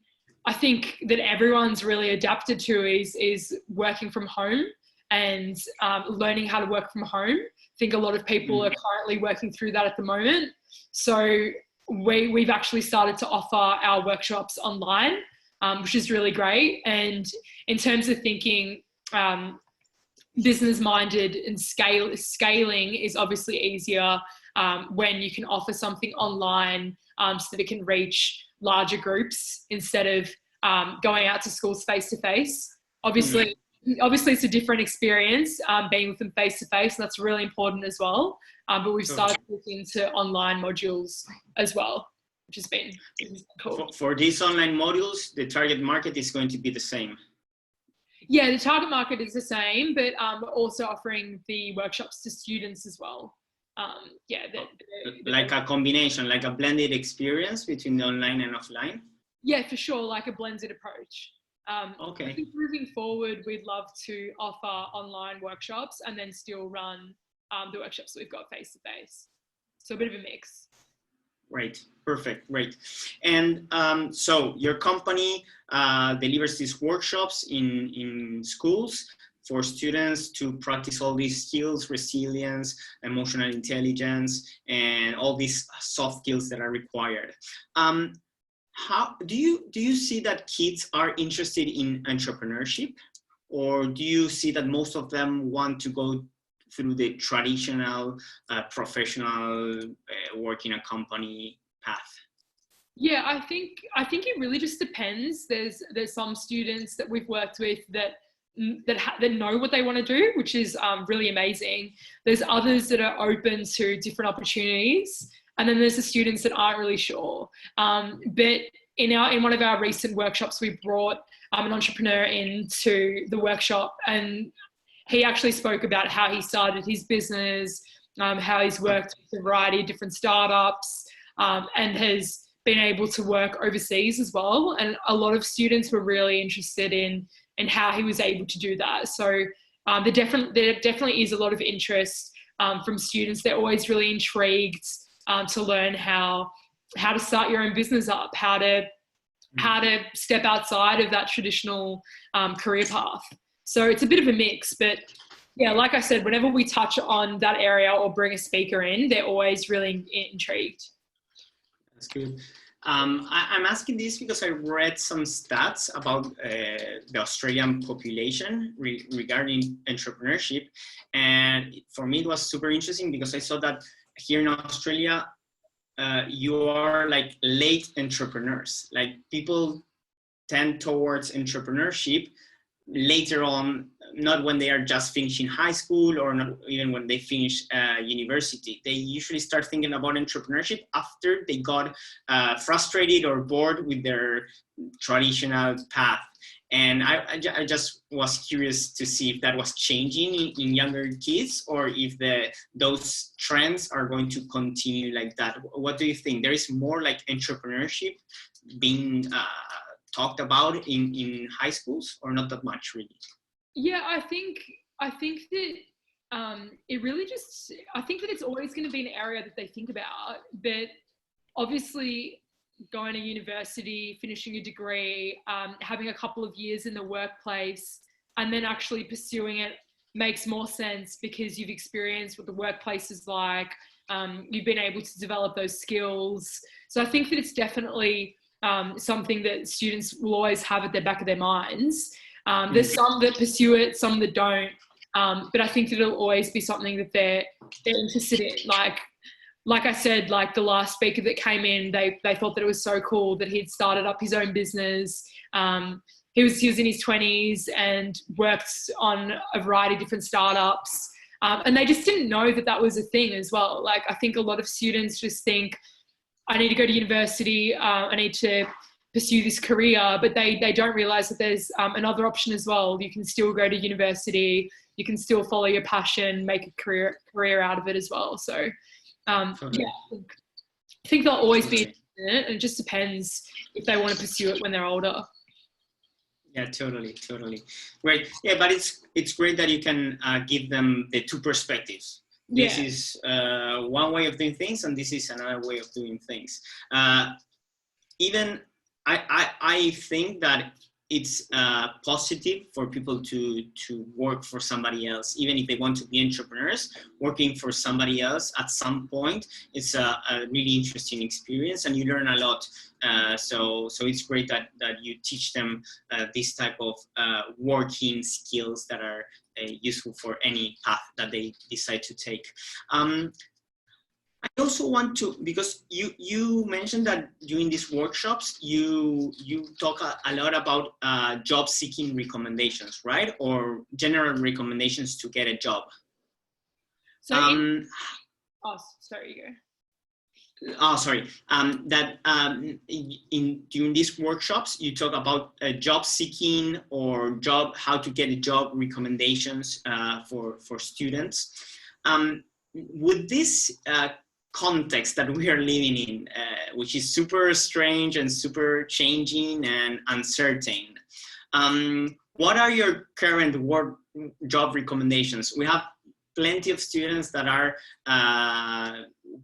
Speaker 1: I think that everyone's really adapted to is working from home and learning how to work from home. I think a lot of people are currently working through that at the moment. So we've actually started to offer our workshops online, which is really great. And in terms of thinking business-minded and scaling is obviously easier when you can offer something online so that it can reach larger groups instead of going out to schools face-to-face. Obviously, it's a different experience being with them face-to-face, and that's really important as well. But we've started looking into online modules as well, which has been cool.
Speaker 2: For these online modules, the target market is going to be the same.
Speaker 1: Yeah, the target market is the same, but we're also offering the workshops to students as well.
Speaker 2: Like a combination, like a blended experience between the online and offline?
Speaker 1: Yeah, for sure, like a blended approach.
Speaker 2: Okay.
Speaker 1: I think moving forward, we'd love to offer online workshops and then still run the workshops that we've got face to face. So a bit of a mix.
Speaker 2: Right, perfect, great. And so your company delivers these workshops in schools for students to practice all these skills, resilience, emotional intelligence, and all these soft skills that are required. How do you see that kids are interested in entrepreneurship, or do you see that most of them want to go through the traditional professional work in a company path?
Speaker 1: Yeah, I think it really just depends. There's some students that we've worked with that know what they want to do, which is really amazing. There's others that are open to different opportunities, and then there's the students that aren't really sure. But in one of our recent workshops, we brought an entrepreneur into the workshop, and he actually spoke about how he started his business, how he's worked with a variety of different startups, and has been able to work overseas as well. And a lot of students were really interested in how he was able to do that. So there definitely is a lot of interest from students. They're always really intrigued to learn how to start your own business up, how to step outside of that traditional career path. So it's a bit of a mix, but yeah, like I said, whenever we touch on that area or bring a speaker in, they're always really intrigued.
Speaker 2: That's good. I'm asking this because I read some stats about the Australian population regarding entrepreneurship. And for me, it was super interesting because I saw that here in Australia, you are like late entrepreneurs. Like people tend towards entrepreneurship later on, not when they are just finishing high school or not even when they finish university. They usually start thinking about entrepreneurship after they got frustrated or bored with their traditional path. And I just was curious to see if that was changing in younger kids, or if those trends are going to continue like that. What do you think? There is more like entrepreneurship being talked about in high schools, or not that much really?
Speaker 1: Yeah, I think that it really just, I think that it's always going to be an area that they think about, but obviously going to university, finishing a degree, having a couple of years in the workplace, and then actually pursuing it makes more sense because you've experienced what the workplace is like. You've been able to develop those skills. So I think that it's definitely something that students will always have at the back of their minds. There's some that pursue it, some that don't. But I think that it'll always be something that they're interested in. Like I said, like the last speaker that came in, they thought that it was so cool that he'd started up his own business. He was in his 20s and worked on a variety of different startups. And they just didn't know that was a thing as well. Like I think a lot of students just think, I need to go to university, I need to pursue this career, but they don't realize that there's another option as well. You can still go to university, you can still follow your passion, make a career out of it as well. So yeah, I think they'll always be interested in it, and it just depends if they want to pursue it when they're older.
Speaker 2: Yeah, totally. Great. Yeah, but it's great that you can give them the two perspectives. This is one way of doing things, and this is another way of doing things. Even I think that it's positive for people to work for somebody else, even if they want to be entrepreneurs. Working for somebody else at some point, it's a really interesting experience, and you learn a lot. So it's great that you teach them this type of working skills that are useful for any path that they decide to take. I also want to, because you mentioned that during these workshops, you talk a lot about job seeking recommendations, right? Or general recommendations to get a job.
Speaker 1: So sorry, you go.
Speaker 2: Oh, sorry. During these workshops, you talk about job seeking or how to get a job recommendations for students. Would this context that we are living in, which is super strange and super changing and uncertain, what are your current job recommendations? We have plenty of students that are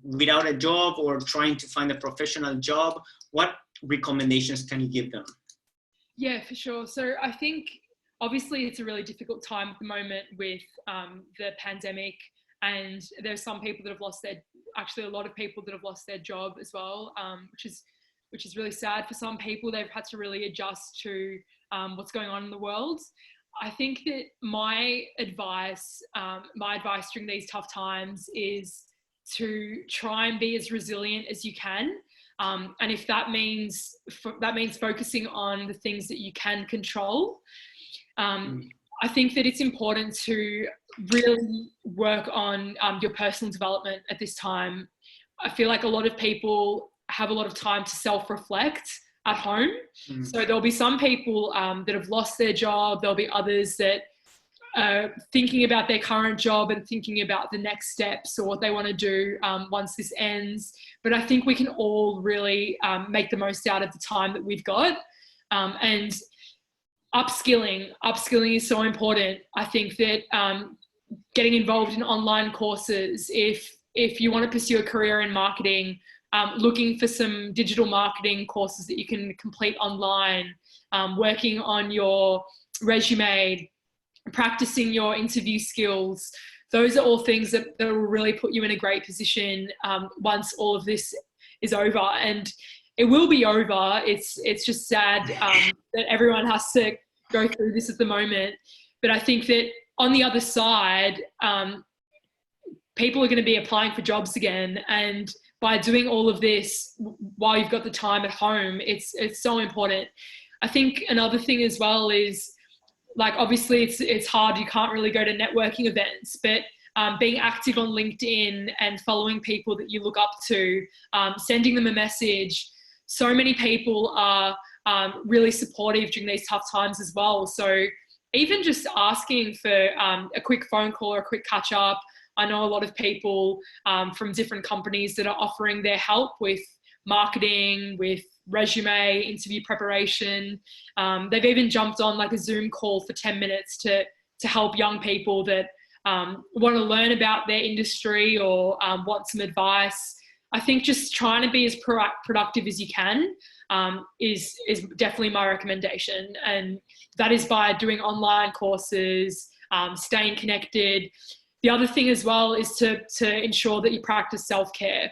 Speaker 2: without a job or trying to find a professional job. What recommendations can you give them?
Speaker 1: Yeah, for sure. So I think obviously it's a really difficult time at the moment with the pandemic, and there's some people that have lost actually a lot of people that have lost their job as well, which is really sad for some people. They've had to really adjust to what's going on in the world. I think that my advice during these tough times is to try and be as resilient as you can. And if that means focusing on the things that you can control, I think that it's important to really work on your personal development at this time. I feel like a lot of people have a lot of time to self-reflect at home. So there'll be some people that have lost their job. There'll be others that are thinking about their current job and thinking about the next steps or what they want to do once this ends. But I think we can all really make the most out of the time that we've got. And upskilling is so important. I think that getting involved in online courses, if you want to pursue a career in marketing, looking for some digital marketing courses that you can complete online, working on your resume, practicing your interview skills. Those are all things that will really put you in a great position once all of this is over. And it will be over. It's just sad that everyone has to go through this at the moment. But I think that on the other side, people are going to be applying for jobs again. And by doing all of this while you've got the time at home, it's so important. I think another thing as well is, like, obviously it's hard. You can't really go to networking events, but being active on LinkedIn and following people that you look up to, sending them a message. So many people are really supportive during these tough times as well. So even just asking for a quick phone call or a quick catch up. I know a lot of people from different companies that are offering their help with marketing, with resume, interview preparation. They've even jumped on like a Zoom call for 10 minutes to help young people that want to learn about their industry or want some advice. I think just trying to be as productive as you can is definitely my recommendation. And that is by doing online courses, staying connected. The other thing as well is to ensure that you practice self-care.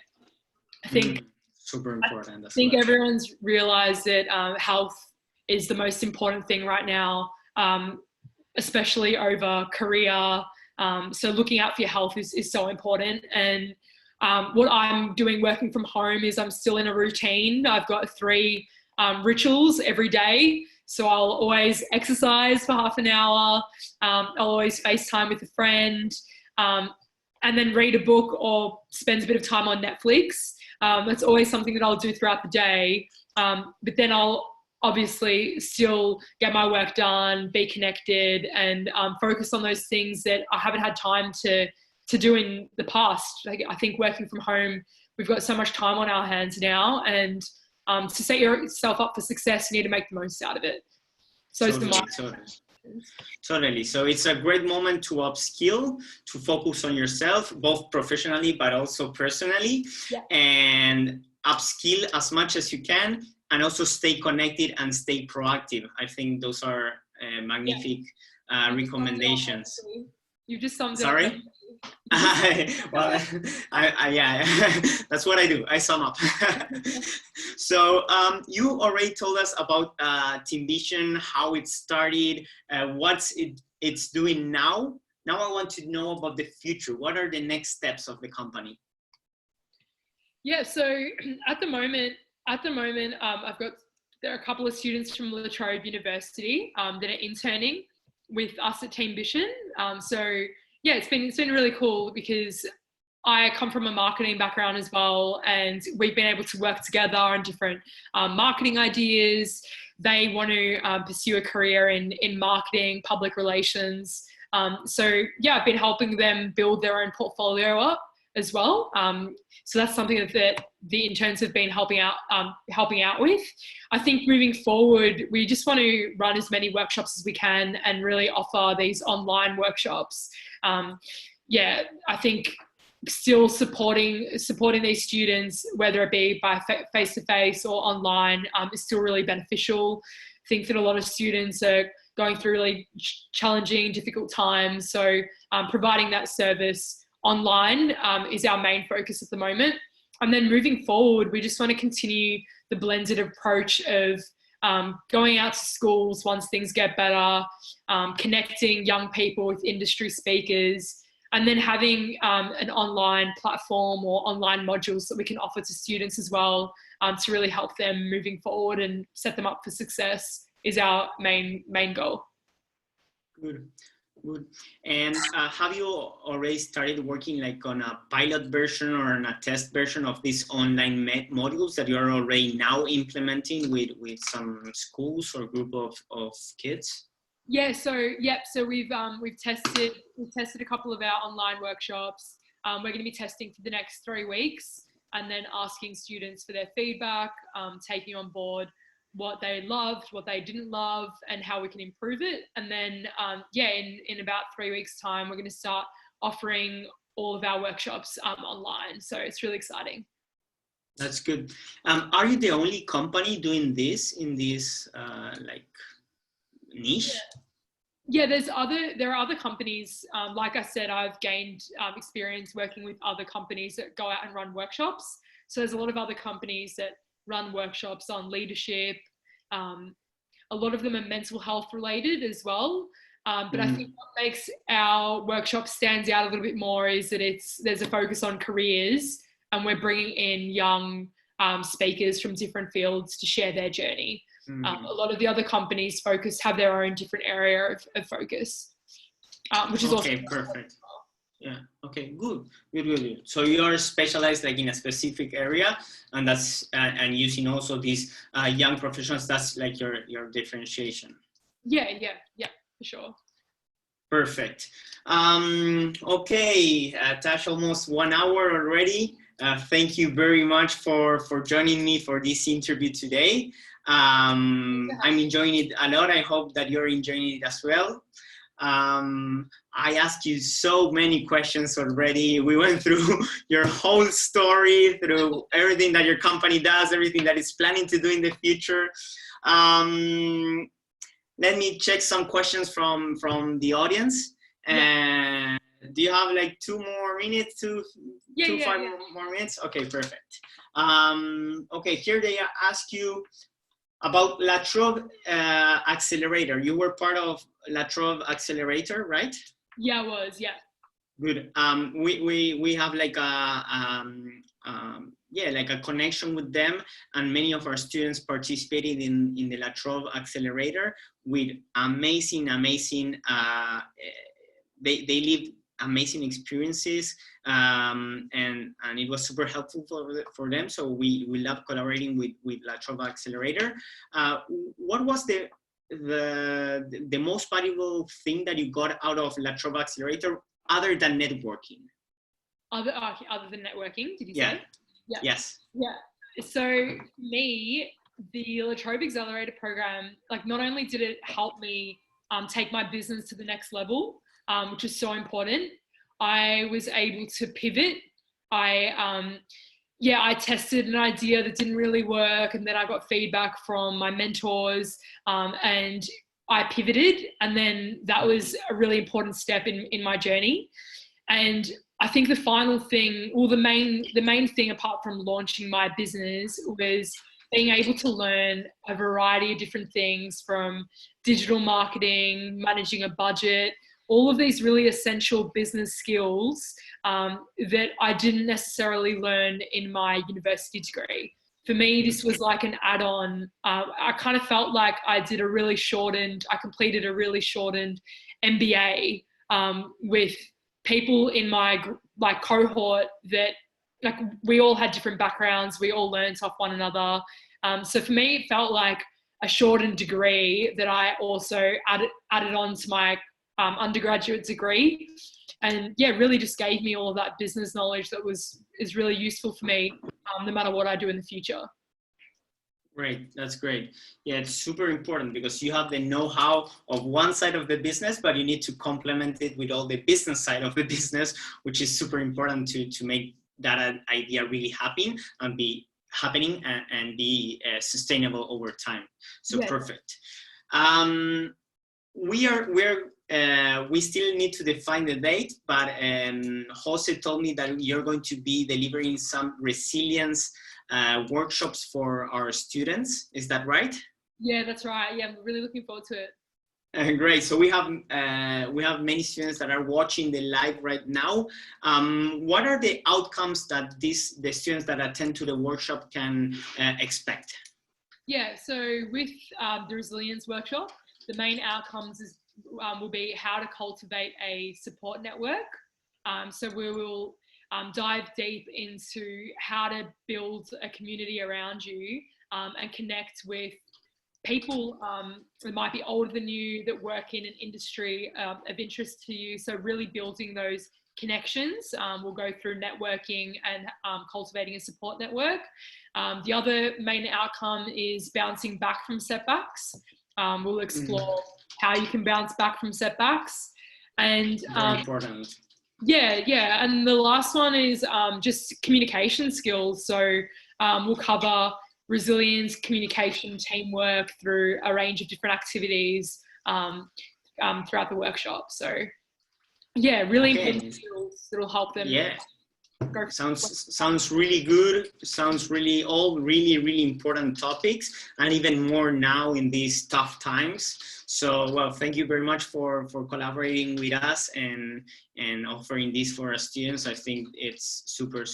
Speaker 1: I think
Speaker 2: super important.
Speaker 1: I think everyone's realized that health is the most important thing right now, especially over career. So looking out for your health is so important. And what I'm doing working from home is I'm still in a routine. I've got 3 rituals every day. So I'll always exercise for half an hour. I'll always FaceTime with a friend, and then read a book or spend a bit of time on Netflix. That's always something that I'll do throughout the day. But then I'll obviously still get my work done, be connected, and focus on those things that I haven't had time to do in the past. Like, I think working from home, we've got so much time on our hands now, and to set yourself up for success, you need to make the most out of it. So
Speaker 2: Totally. So it's a great moment to upskill, to focus on yourself, both professionally, but also personally, and upskill as much as you can, and also stay connected and stay proactive. I think those are magnific recommendations.
Speaker 1: You just summed it up.
Speaker 2: Sorry? Well, yeah, that's what I do. I sum up. So you already told us about Team Vision, how it started, what it's doing now. Now I want to know about the future. What are the next steps of the company?
Speaker 1: Yeah, so at the moment, there are a couple of students from La Trobe University that are interning with us at Team Vision. So yeah, it's been really cool because I come from a marketing background as well, and we've been able to work together on different marketing ideas. They want to pursue a career in marketing, public relations. So yeah, I've been helping them build their own portfolio up as well. So that's something that the interns have been helping out with. I think moving forward, we just want to run as many workshops as we can and really offer these online workshops. yeah, I think still supporting these students, whether it be by face-to-face or online, is still really beneficial. I think that a lot of students are going through really challenging, difficult times. So providing that service online is our main focus at the moment. And then moving forward, we just want to continue the blended approach of going out to schools once things get better, connecting young people with industry speakers, and then having an online platform or online modules that we can offer to students as well, to really help them moving forward and set them up for success is our main goal.
Speaker 2: Good. Good. And have you already started working like on a pilot version or on a test version of these online modules that you are already now implementing with some schools or group of kids?
Speaker 1: Yeah, so we've tested a couple of our online workshops. We're going to be testing for the next 3 weeks, and then asking students for their feedback, taking on board what they loved, what they didn't love, and how we can improve it. And then, in about 3 weeks' time, we're going to start offering all of our workshops online. So it's really exciting.
Speaker 2: That's good. Are you the only company doing this in this like niche?
Speaker 1: Yeah, there are other companies. Like I said, I've gained experience working with other companies that go out and run workshops. So there's a lot of other companies that run workshops on leadership. A lot of them are mental health related as well. But I think what makes our workshop stands out a little bit more is that there's a focus on careers, and we're bringing in young speakers from different fields to share their journey. A lot of the other companies have their own different area of focus, which is
Speaker 2: okay, perfect. Yeah. Okay. Good. So you are specialized like in a specific area, and that's and using also these young professionals. That's like your differentiation.
Speaker 1: Yeah, for sure.
Speaker 2: Perfect. Okay, Tash, almost 1 hour already. Thank you very much for joining me for this interview today. I'm enjoying it a lot. I hope that you're enjoying it as well. I asked you so many questions already. We went through your whole story, through everything that your company does, everything that it's planning to do in the future. Let me check some questions from the audience. And do you have like 2 more minutes, five more minutes? Okay, perfect. Okay, here they ask you about La Trobe Accelerator. You were part of La Trobe Accelerator, right?
Speaker 1: Yeah, I was, yeah.
Speaker 2: Good. We have like like a connection with them, and many of our students participated in the La Trobe Accelerator with amazing they lived amazing experiences, and it was super helpful for them. So we love collaborating with La Trobe Accelerator. What was the most valuable thing that you got out of La Trobe Accelerator other than networking?
Speaker 1: Other than networking, did you say?
Speaker 2: Yeah. Yes.
Speaker 1: Yeah. So for me, the La Trobe Accelerator program, like, not only did it help me take my business to the next level, which is so important, I was able to pivot. I tested an idea that didn't really work, and then I got feedback from my mentors, and I pivoted, and then that was a really important step in my journey. And I think the final thing, or the main thing apart from launching my business, was being able to learn a variety of different things, from digital marketing, managing a budget, all of these really essential business skills that I didn't necessarily learn in my university degree. For me, this was like an add-on. I kind of felt like I completed a really shortened MBA with people in my cohort that, like, we all had different backgrounds. We all learned off one another. So for me, it felt like a shortened degree that I also added on to my undergraduate degree, and really just gave me all of that business knowledge that is really useful for me, no matter what I do in the future.
Speaker 2: Great, that's great. Yeah, it's super important because you have the know-how of one side of the business, but you need to complement it with all the business side of the business, which is super important to make that idea really happen and be happening and be sustainable over time. So
Speaker 1: Yeah.
Speaker 2: perfect. We still need to define the date, but Jose told me that you're going to be delivering some resilience workshops for our students. Is that right?
Speaker 1: Yeah, that's right. Yeah, I'm really looking forward to it.
Speaker 2: Great. So we have many students that are watching the live right now. What are the outcomes that the students that attend to the workshop can expect?
Speaker 1: Yeah, so with the resilience workshop, the main outcomes will be how to cultivate a support network. So we will dive deep into how to build a community around you and connect with people that might be older than you that work in an industry of interest to you. So really building those connections. We'll go through networking and cultivating a support network. The other main outcome is bouncing back from setbacks. We'll explore how you can bounce back from setbacks. And
Speaker 2: very important.
Speaker 1: Yeah. And the last one is just communication skills. So we'll cover resilience, communication, teamwork through a range of different activities throughout the workshop. So yeah, really important skills that'll help them.
Speaker 2: Yeah. Sounds really good. Sounds really really important topics, and even more now in these tough times. So, well, thank you very much for collaborating with us and offering this for our students. I think it's super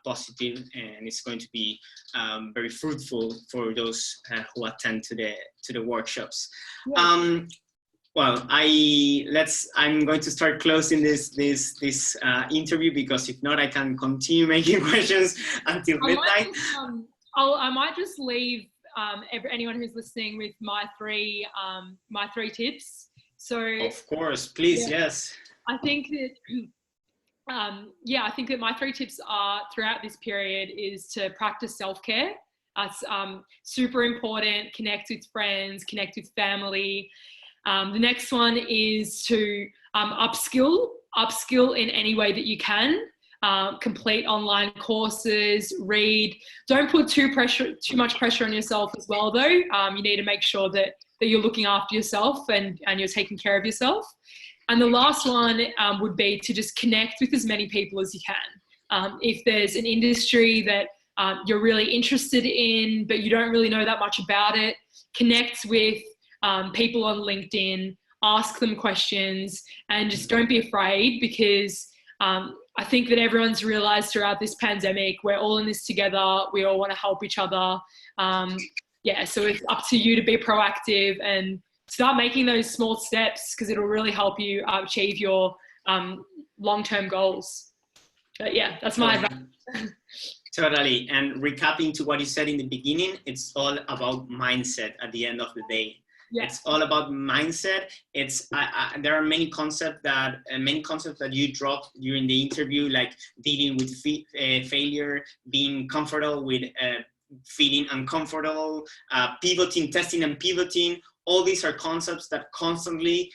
Speaker 2: positive, and it's going to be very fruitful for those who attend to the workshops. Yeah. Well, I'm going to start closing this interview, because if not, I can continue making questions until midnight.
Speaker 1: I might just leave anyone who's listening with my three tips. So
Speaker 2: of course, please, yeah. Yes.
Speaker 1: I think that I think that my three tips are throughout this period is to practice self-care. That's super important. Connect with friends, connect with family. The next one is to upskill in any way that you can. Complete online courses, read. Don't put too much pressure on yourself as well, though. You need to make sure that you're looking after yourself and you're taking care of yourself. And the last one would be to just connect with as many people as you can. If there's an industry that you're really interested in, but you don't really know that much about it, connect with people on LinkedIn, ask them questions, and just don't be afraid, because I think that everyone's realized throughout this pandemic, we're all in this together. We all want to help each other. So it's up to you to be proactive and start making those small steps, because it'll really help you achieve your long-term goals. But yeah, that's my advice.
Speaker 2: Totally. And recapping to what you said in the beginning, it's all about mindset at the end of the day. Yeah. It's all about mindset. It's there are many concepts that you dropped during the interview, like dealing with failure, being comfortable with feeling uncomfortable, pivoting, testing and pivoting. All these are concepts that constantly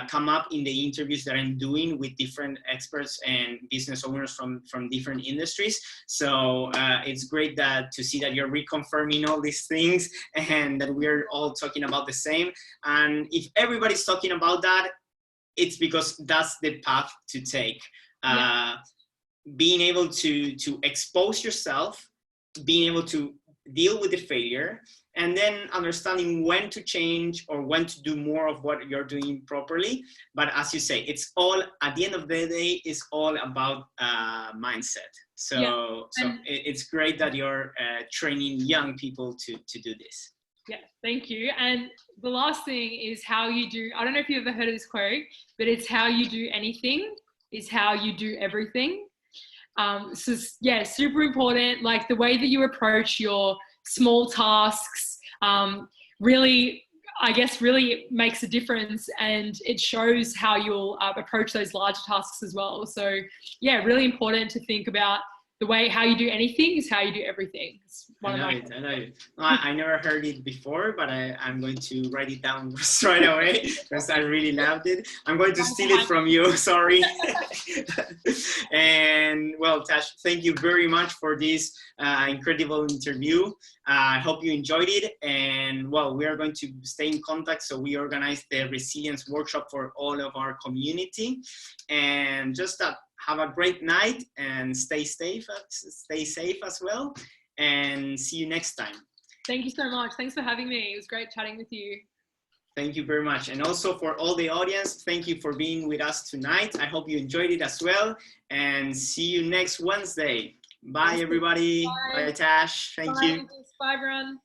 Speaker 2: come up in the interviews that I'm doing with different experts and business owners from different industries. So it's great to see that you're reconfirming all these things and that we're all talking about the same. And if everybody's talking about that, it's because that's the path to take. Being able to expose yourself, being able to deal with the failure, and then understanding when to change or when to do more of what you're doing properly. But as you say, it's all, at the end of the day, it's all about mindset. So it's great that you're training young people to do this.
Speaker 1: Yeah, thank you. And the last thing is how you do, I don't know if you've ever heard of this quote, but it's how you do anything is how you do everything. So yeah, super important. Like the way that you approach your small tasks really makes a difference, and it shows how you'll approach those larger tasks as well. So yeah, really important to think about the way how you do anything is how you do everything. It's one
Speaker 2: I
Speaker 1: of
Speaker 2: know
Speaker 1: my
Speaker 2: it. I know it. I never heard it before, but I'm going to write it down right away because I really loved it. I'm going to steal it from you. Sorry. And well, Tash, thank you very much for this incredible interview. I hope you enjoyed it. And well, we are going to stay in contact. So we organized the resilience workshop for all of our community. And just have a great night and stay safe as well. And see you next time.
Speaker 1: Thank you so much. Thanks for having me. It was great chatting with you.
Speaker 2: Thank you very much. And also for all the audience, thank you for being with us tonight. I hope you enjoyed it as well. And see you next Wednesday. Bye, everybody. Bye, Tash. Thank you.
Speaker 1: Bye, everyone.